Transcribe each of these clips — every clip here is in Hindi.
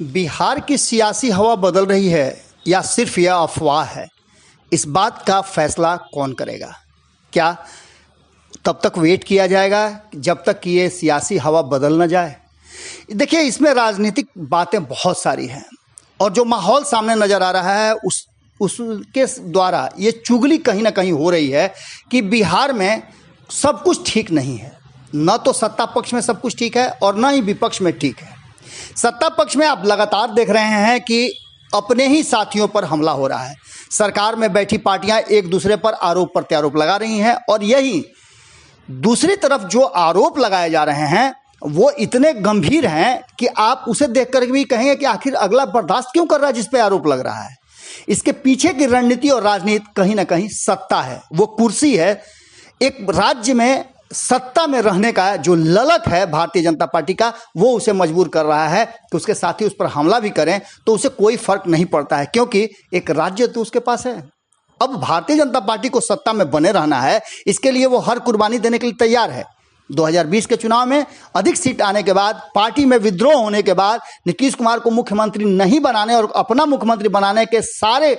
बिहार की सियासी हवा बदल रही है या सिर्फ यह अफवाह है, इस बात का फैसला कौन करेगा? क्या तब तक वेट किया जाएगा जब तक कि ये सियासी हवा बदल न जाए? देखिए, इसमें राजनीतिक बातें बहुत सारी हैं और जो माहौल सामने नज़र आ रहा है उसके द्वारा ये चुगली कहीं ना कहीं हो रही है कि बिहार में सब कुछ ठीक नहीं है। न तो सत्ता पक्ष में सब कुछ ठीक है और न ही विपक्ष में ठीक है। सत्ता पक्ष में आप लगातार देख रहे हैं कि अपने ही साथियों पर हमला हो रहा है। सरकार में बैठी पार्टियां एक दूसरे पर आरोप प्रत्यारोप लगा रही हैं और यही दूसरी तरफ जो आरोप लगाए जा रहे हैं वो इतने गंभीर हैं कि आप उसे देखकर भी कहेंगे कि आखिर अगला बर्दाश्त क्यों कर रहा है जिस पे आरोप लग रहा है। इसके पीछे की रणनीति और राजनीति कहीं ना कहीं सत्ता है, वो कुर्सी है। एक राज्य में सत्ता में रहने का जो ललक है भारतीय जनता पार्टी का, वो उसे मजबूर कर रहा है कि उसके साथी उस पर हमला भी करें तो उसे कोई फर्क नहीं पड़ता है, क्योंकि एक राज्य तो उसके पास है। अब भारतीय जनता पार्टी को सत्ता में बने रहना है, इसके लिए वो हर कुर्बानी देने के लिए तैयार है। 2020 के चुनाव में अधिक सीट आने के बाद, पार्टी में विद्रोह होने के बाद, नीतीश कुमार को मुख्यमंत्री नहीं बनाने और अपना मुख्यमंत्री बनाने के सारे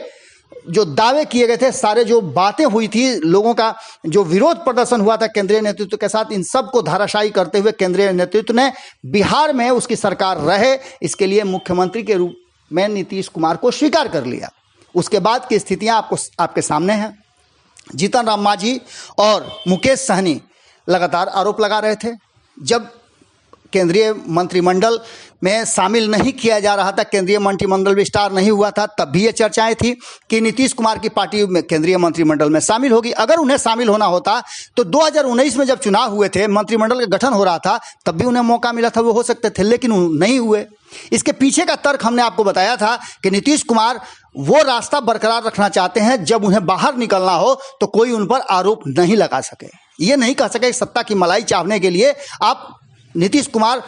जो दावे किए गए थे, सारे जो बातें हुई थी, लोगों का जो विरोध प्रदर्शन हुआ था केंद्रीय नेतृत्व के साथ, इन सब को धाराशायी करते हुए केंद्रीय नेतृत्व ने बिहार में उसकी सरकार रहे, इसके लिए मुख्यमंत्री के रूप में नीतीश कुमार को स्वीकार कर लिया। उसके बाद की स्थितियां आपके सामने हैं। जीतन राम मांझी और मुकेश सहनी लगातार आरोप लगा रहे थे। जब केंद्रीय मंत्रिमंडल में शामिल नहीं किया जा रहा था, केंद्रीय मंत्रिमंडल विस्तार नहीं हुआ था, तब भी ये चर्चाएं थी कि नीतीश कुमार की पार्टी में केंद्रीय मंत्रिमंडल में शामिल होगी। अगर उन्हें शामिल होना होता तो 2019 में जब चुनाव हुए थे, मंत्रिमंडल का गठन हो रहा था, तब भी उन्हें मौका मिला था, वो हो सकते थे, लेकिन नहीं हुए। इसके पीछे का तर्क हमने आपको बताया था कि नीतीश कुमार वो रास्ता बरकरार रखना चाहते हैं, जब उन्हें बाहर निकलना हो तो कोई उन पर आरोप नहीं लगा सके। ये नहीं कह सके सत्ता की मलाई चावने के लिए आप नीतीश कुमार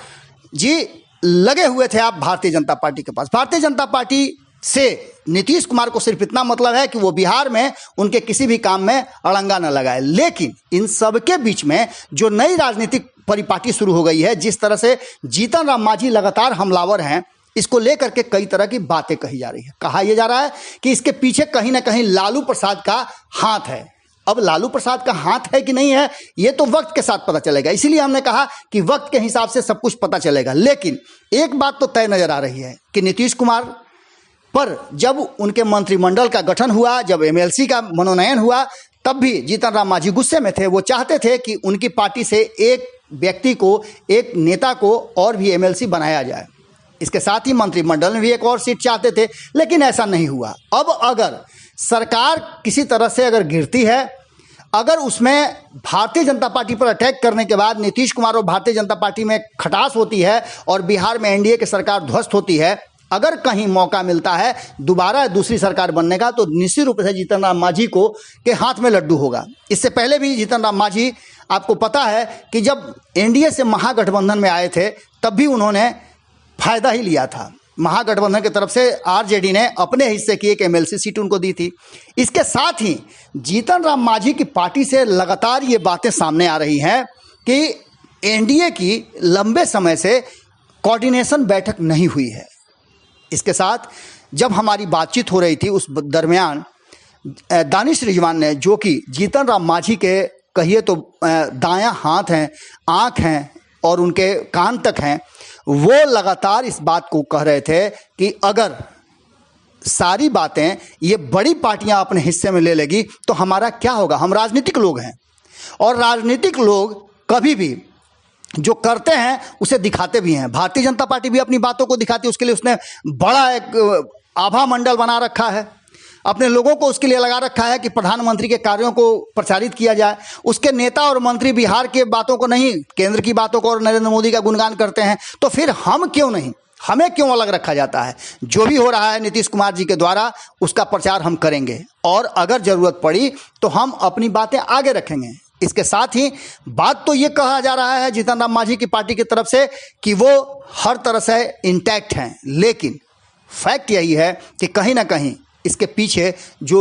जी लगे हुए थे आप भारतीय जनता पार्टी के पास। भारतीय जनता पार्टी से नीतीश कुमार को सिर्फ इतना मतलब है कि वो बिहार में उनके किसी भी काम में अड़ंगा न लगाए। लेकिन इन सब के बीच में जो नई राजनीतिक परिपाटी शुरू हो गई है, जिस तरह से जीतन राम मांझी लगातार हमलावर हैं, इसको लेकर के कई तरह की बातें कही जा रही है। कहा यह जा रहा है कि इसके पीछे कहीं ना कहीं लालू प्रसाद का हाथ है। अब लालू प्रसाद का हाथ है कि नहीं है, ये तो वक्त के साथ पता चलेगा। इसीलिए हमने कहा कि वक्त के हिसाब से सब कुछ पता चलेगा। लेकिन एक बात तो तय नजर आ रही है कि नीतीश कुमार पर जब उनके मंत्रिमंडल का गठन हुआ, जब एमएलसी का मनोनयन हुआ, तब भी जीतन राम मांझी गुस्से में थे। वो चाहते थे कि उनकी पार्टी से एक व्यक्ति को, एक नेता को और भी एमएलसी बनाया जाए। इसके साथ ही मंत्रिमंडल में भी एक और सीट चाहते थे, लेकिन ऐसा नहीं हुआ। अब अगर सरकार किसी तरह से अगर गिरती है, अगर उसमें भारतीय जनता पार्टी पर अटैक करने के बाद नीतीश कुमार और भारतीय जनता पार्टी में खटास होती है और बिहार में एनडीए की सरकार ध्वस्त होती है, अगर कहीं मौका मिलता है दोबारा दूसरी सरकार बनने का, तो निश्चित रूप से जीतन राम मांझी को के हाथ में लड्डू होगा। इससे पहले भी जीतन राम मांझी, आपको पता है कि जब एनडीए से महागठबंधन में आए थे, तब भी उन्होंने फायदा ही लिया था। महागठबंधन की तरफ से आरजेडी ने अपने हिस्से की एक एमएलसी सीट उनको दी थी। इसके साथ ही जीतन राम मांझी की पार्टी से लगातार ये बातें सामने आ रही हैं कि एनडीए की लंबे समय से कोऑर्डिनेशन बैठक नहीं हुई है। इसके साथ जब हमारी बातचीत हो रही थी, उस दरमियान दानिश रिजवान ने, जो कि जीतन राम मांझी के कहिए तो दायां हाथ हैं, आँख हैं और उनके कान तक हैं, वो लगातार इस बात को कह रहे थे कि अगर सारी बातें ये बड़ी पार्टियां अपने हिस्से में ले लेगी तो हमारा क्या होगा। हम राजनीतिक लोग हैं और राजनीतिक लोग कभी भी जो करते हैं उसे दिखाते भी हैं। भारतीय जनता पार्टी भी अपनी बातों को दिखाती है, उसके लिए उसने बड़ा एक आभा मंडल बना रखा है, अपने लोगों को उसके लिए लगा रखा है कि प्रधानमंत्री के कार्यों को प्रचारित किया जाए। उसके नेता और मंत्री बिहार के बातों को नहीं, केंद्र की बातों को और नरेंद्र मोदी का गुणगान करते हैं, तो फिर हम क्यों नहीं, हमें क्यों अलग रखा जाता है। जो भी हो रहा है नीतीश कुमार जी के द्वारा, उसका प्रचार हम करेंगे और अगर ज़रूरत पड़ी तो हम अपनी बातें आगे रखेंगे। इसके साथ ही बात तो ये कहा जा रहा है जीतन राम मांझी की पार्टी की तरफ से कि वो हर तरह से इंटैक्ट हैं, लेकिन फैक्ट यही है कि कहीं ना कहीं इसके पीछे जो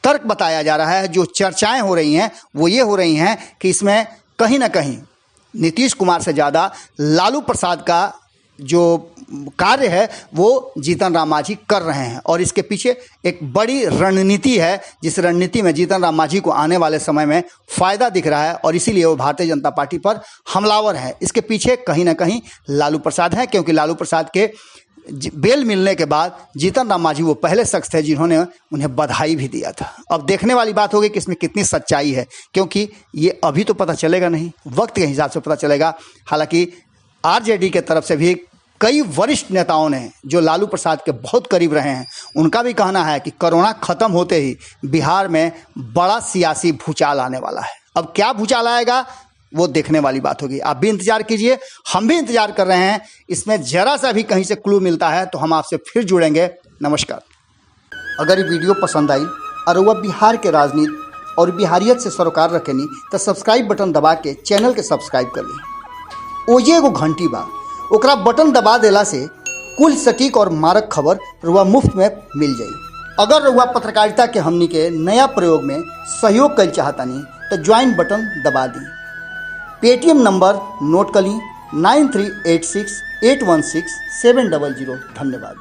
तर्क बताया जा रहा है, जो चर्चाएं हो रही हैं, वो ये हो रही हैं कि इसमें कहीं ना कहीं नीतीश कुमार से ज़्यादा लालू प्रसाद का जो कार्य है वो जीतन राम मांझी कर रहे हैं और इसके पीछे एक बड़ी रणनीति है, जिस रणनीति में जीतन राम मांझी को आने वाले समय में फ़ायदा दिख रहा है और इसीलिए वो भारतीय जनता पार्टी पर हमलावर है। इसके पीछे कहीं ना कहीं लालू प्रसाद हैं, क्योंकि लालू प्रसाद के बेल मिलने के बाद जीतन राम मांझी वो पहले शख्स थे जिन्होंने उन्हें बधाई भी दिया था। अब देखने वाली बात होगी कि इसमें कितनी सच्चाई है, क्योंकि ये अभी तो पता चलेगा नहीं, वक्त के हिसाब से पता चलेगा। हालांकि आरजेडी के तरफ से भी कई वरिष्ठ नेताओं ने जो लालू प्रसाद के बहुत करीब रहे हैं, उनका भी कहना है कि कोरोना खत्म होते ही बिहार में बड़ा सियासी भूचाल आने वाला है। अब क्या भूचाल आएगा वो देखने वाली बात होगी। आप भी इंतजार कीजिए, हम भी इंतजार कर रहे हैं। इसमें जरा सा भी कहीं से क्लू मिलता है तो हम आपसे फिर जुड़ेंगे। नमस्कार। अगर ये वीडियो पसंद आई और वह बिहार के राजनीति और बिहारियत से सरोकार रखेनी तो सब्सक्राइब बटन दबा के चैनल के सब्सक्राइब कर ली। ओजे एगो घंटी बा, ओकरा बटन दबा देला से कुल सटीक और मारक खबर रुआ मुफ्त में मिल जाई। अगर रुआ पत्रकारिता के हमनी के नया प्रयोग में सहयोग कर चाहतानी तो ज्वाइन बटन दबा दी। पेटीएम नंबर नोट कर ली 9386816700। धन्यवाद।